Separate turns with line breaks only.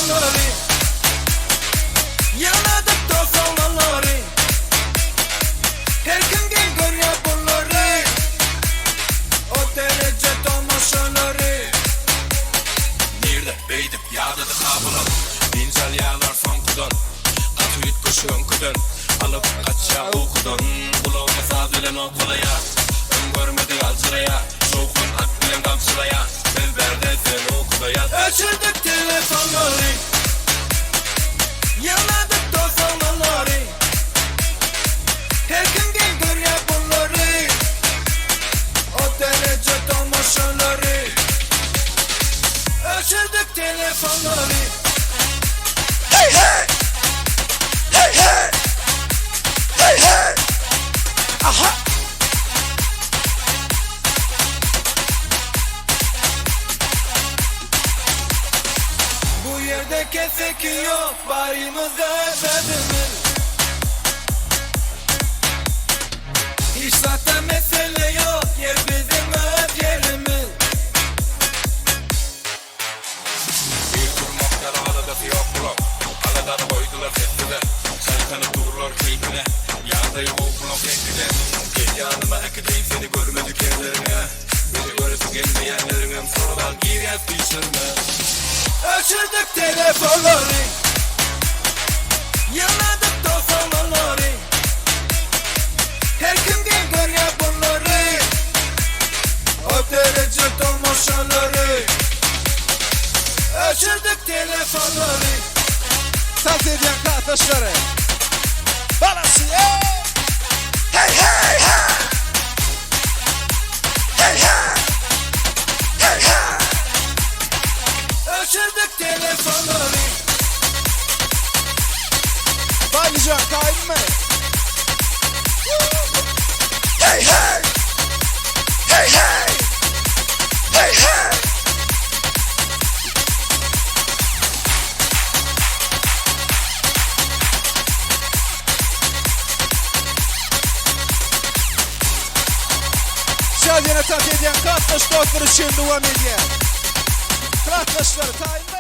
telefonları, yaladık dost olanları. Her gün gel gör ya bunları, o derece tamaşaları.
Nerede beydip yağdadı kabulun, dinsel yağlar son kudun. Atı yut kuşun kudun, alıp kaçya okudun. Kulağıma sadelen o kolaya, ön görmedi alçıraya. Soğukun at bilen kamçılaya, ezberde sen okuda yaz.
Açırdık telefonları, yaladık dost olanları. Her gün gel gör ya bunları, o derece tamaşaları. Açırdık telefonları.
Hey hey! Hey hey! Hey hey! Aha!
Bu yerde kesik yok, bayımızda özledimiz. Hiç zaten mesele yok, yer bizim öz yerimiz.
Bir kurmaklar aladası yok blok. Aladan koydular sesine, şarkanı dururlar keyfine. Yağdayı okulun kendine. Gel yanıma ekideyim seni görmedik yerlerine. Beni görüsü gelmeyenlerin sorulan gir yaz dışarına.
Açırdık telefonları, yaladık dost olanları. Her gün gel gör ya bunları, o derece tamaşaları. Açırdık telefonları.
Tavsiye edilen kardeşleri balası hey
Hey hey hey! Hey hey! Hey hey!
Açırdık telefonları.
Baylıcan kaydın mı?
Hey hey! Hey hey! Hey hey!
Şadiyene tavsiye edilen kardeş dostları için devam ediyor. Kardeşleri kaydın